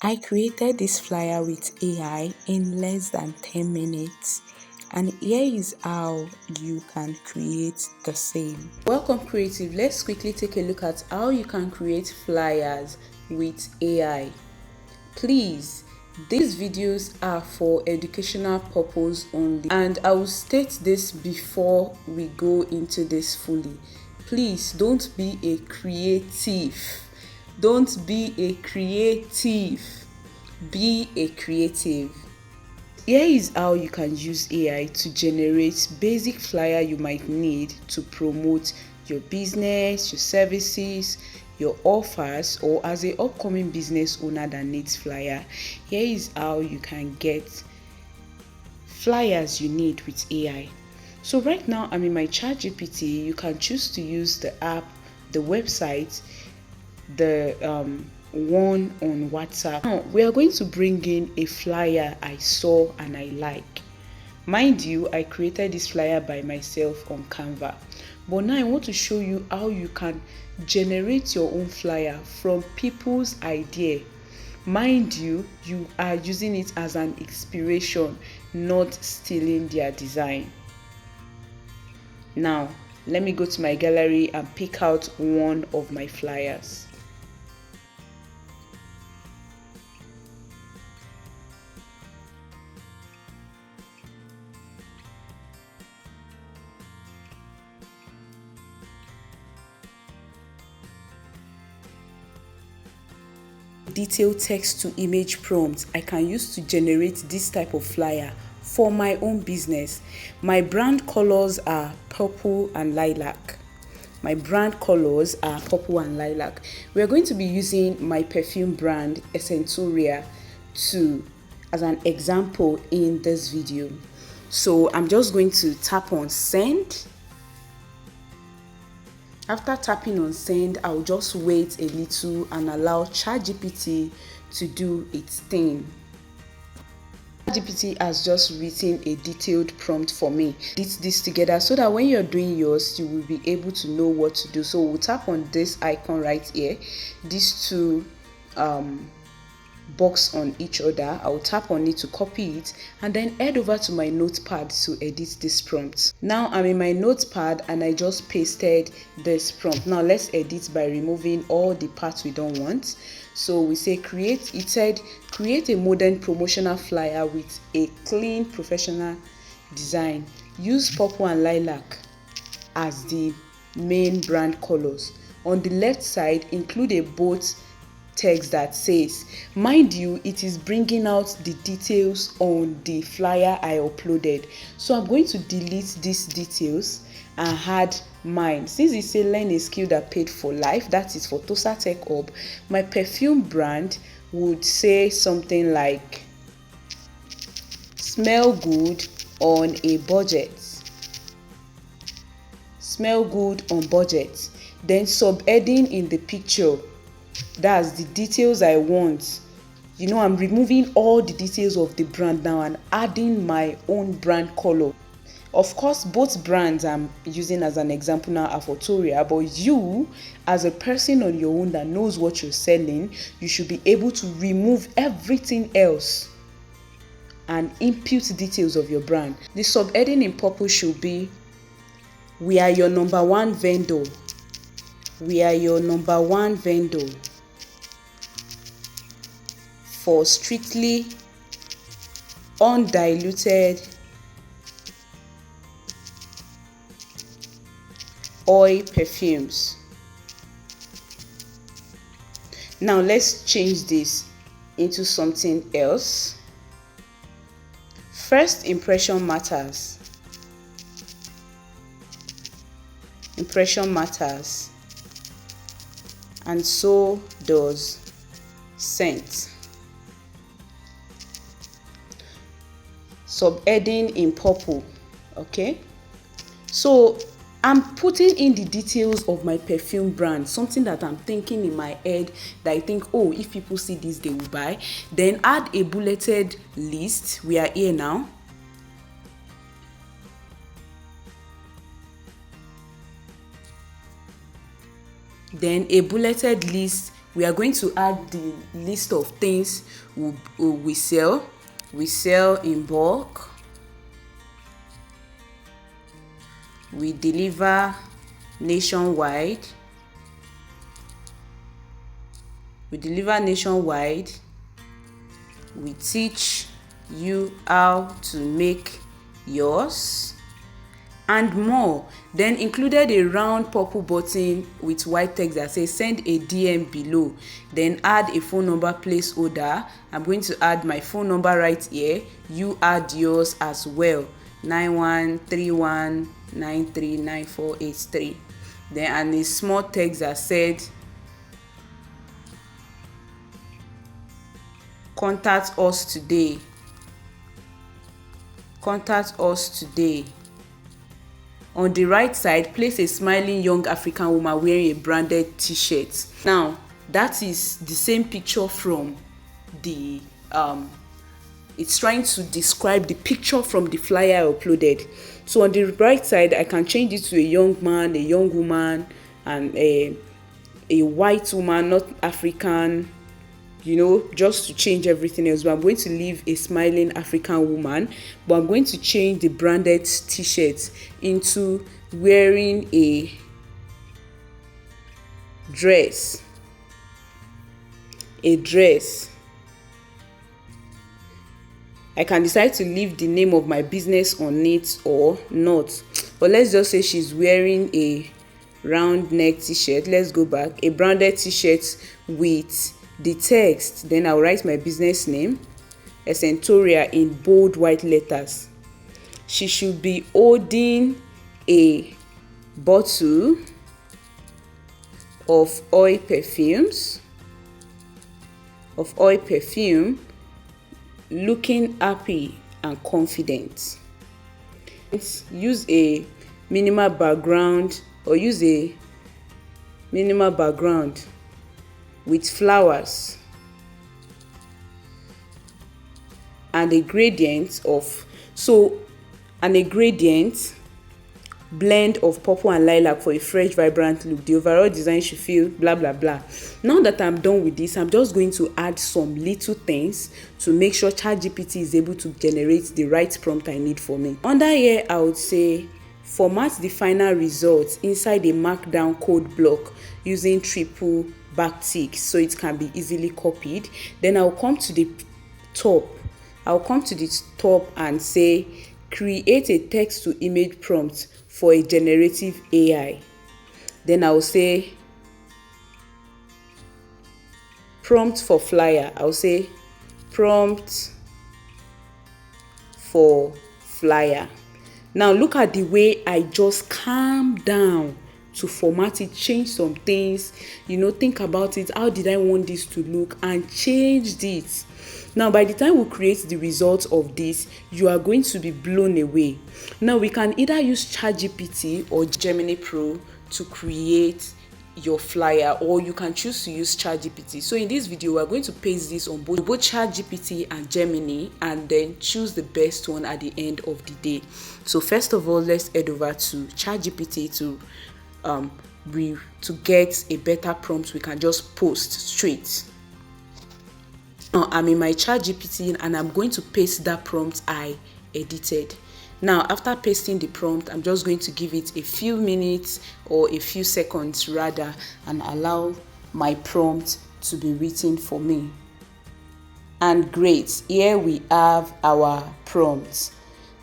I created this flyer with AI in less than 10 minutes, and here is how you can create the same. Welcome Creative. Let's quickly take a look at how you can create flyers with AI. Please, these videos are for educational purpose only, and I will state this before we go into this fully. Please don't be a creative. Don't be a creative. Be a creative. Here is how you can use AI to generate basic flyer you might need to promote your business, your services, your offers, or as a upcoming business owner that needs flyer. Here is how you can get flyers you need with AI. So right now I'm in my ChatGPT. You can choose to use the app, the website, the one on WhatsApp. Now we are going to bring in a flyer I saw and I like. Mind you, I created this flyer by myself on Canva. But now I want to show you how you can generate your own flyer from people's idea. Mind you, you are using it as an inspiration, not stealing their design. Now, let me go to my gallery and pick out one of my flyers. Detailed text to image prompt I can use to generate this type of flyer for my own business. My brand colors are purple and lilac. My brand colors are purple and lilac. We are going to be using my perfume brand Essentoria as an example in this video. So I'm just going to tap on send. After tapping on send, I'll just wait a little and allow ChatGPT to do its thing. ChatGPT has just written a detailed prompt for me. Edit this together so that when you're doing yours, you will be able to know what to do. So we'll tap on this icon right here, these two box on each other. I'll tap on it to copy it and then head over to my notepad to edit this prompt. Now I'm in my notepad and I just pasted this prompt. Now let's edit by removing all the parts we don't want. So we say it said create a modern promotional flyer with a clean professional design. Use purple and lilac as the main brand colors. On the left side, include a bold text that says, mind you, it is bringing out the details on the flyer I uploaded. So I'm going to delete these details and add mine. Since it says learn a skill that paid for life, that is for Tosa Tech Hub, my perfume brand would say something like smell good on a budget. Smell good on budget. Then subheading in the picture, that's the details I want. You know, I'm removing all the details of the brand now and adding my own brand color. Of course, both brands I'm using as an example now are for Toria, but you, as a person on your own that knows what you're selling, you should be able to remove everything else and input details of your brand. The subheading in purple should be, we are your number one vendor. We are your number one vendor for strictly undiluted oil perfumes. Now let's change this into something else. First impression matters. Impression matters. And so does scent. Subheading in purple. Okay, so I'm putting in the details of my perfume brand, something that I'm thinking in my head that I think, oh, if people see this, they will buy. Then add a bulleted list. We are here now. Then a bulleted list we are going to add the list of things we sell. We sell in bulk. We deliver nationwide. We teach you how to make yours, and more. Then included a round purple button with white text that says send a DM below. Then add a phone number placeholder. I'm going to add my phone number right here. You add yours as well. 9131939483. Then and a small text that said contact us today. On the right side, place a smiling young African woman wearing a branded t-shirt. Now, that is the same picture from the it's trying to describe the picture from the flyer I uploaded. So on the right side, I can change it to a young man, a young woman, and a white woman, not African, just to change everything else. But I'm going to leave a smiling African woman, but I'm going to change the branded t-shirt into wearing a dress. I can decide to leave the name of my business on it or not. But let's just say she's wearing a round neck t-shirt. Let's go back. A branded t-shirt with the text. Then I'll write my business name, Essentoria, in bold white letters. She should be holding a bottle of oil perfume, looking happy and confident. Use a minimal background with flowers and a gradient blend of purple and lilac for a fresh, vibrant look. The overall design should feel blah blah blah. Now that I'm done with this, I'm just going to add some little things to make sure ChatGPT is able to generate the right prompt I need for me. Under here, I would say format the final results inside a markdown code block using triple backtick so it can be easily copied. Then I'll come to the top and say create a text to image prompt for a generative AI. Then I'll say prompt for flyer. Now look at the way I just calmed down to format it, change some things, think about it. How did I want this to look? And changed it. Now, by the time we create the results of this, you are going to be blown away. Now, we can either use ChatGPT or Gemini Pro to create your flyer, or you can choose to use ChatGPT. So in this video, we're going to paste this on both ChatGPT and Gemini, and then choose the best one at the end of the day. So first of all, let's head over to ChatGPT to get a better prompt we can just post straight. Now I'm in my ChatGPT and I'm going to paste that prompt I edited. Now after pasting the prompt, I'm just going to give it a few minutes or a few seconds rather, and allow my prompt to be written for me. And great, here we have our prompt.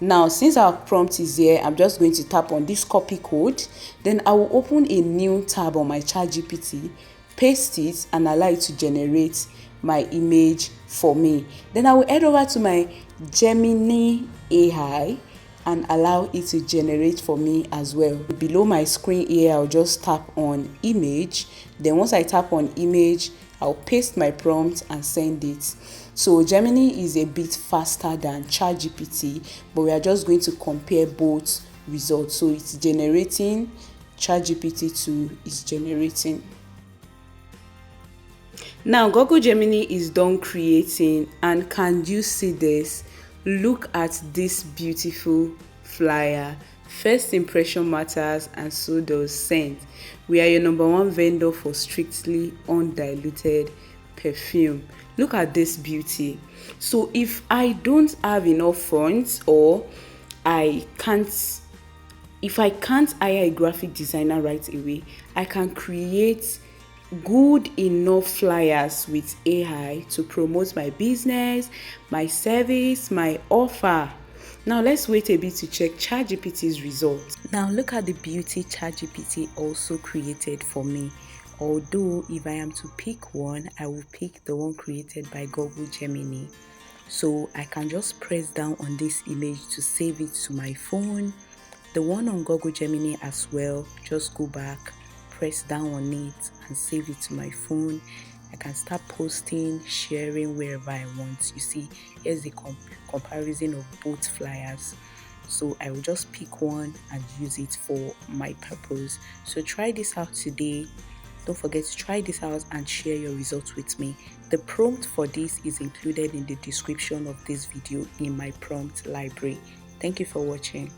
Now, since our prompt is here, I'm just going to tap on this copy code. Then I will open a new tab on my ChatGPT, paste it, and allow it to generate my image for me. Then I will head over to my Gemini AI and allow it to generate for me as well. Below my screen here, I'll just tap on image. Then once I tap on image, I'll paste my prompt and send it. So Gemini is a bit faster than ChatGPT, but we are just going to compare both results. So it's generating, ChatGPT 2 is generating. Now Google Gemini is done creating, and can you see this? Look at this beautiful flyer. First impression matters, and so does scent. We are your number one vendor for strictly undiluted perfume. Look at this beauty. So if I don't have enough funds, or I can't if I can't hire a graphic designer right away, I can create good enough flyers with AI to promote my business, my service, my offer. Now let's wait a bit to check ChatGPT's results. Now look at the beauty ChatGPT also created for me. Although if I am to pick one, I will pick the one created by Google Gemini. So I can just press down on this image to save it to my phone. The one on Google Gemini as well, just go back, press down on it and save it to my phone. I can start posting, sharing wherever I want. You see, here's the comparison of both flyers. So I will just pick one and use it for my purpose. So try this out today. Don't forget to try this out and share your results with me. The prompt for this is included in the description of this video in my prompt library. Thank you for watching.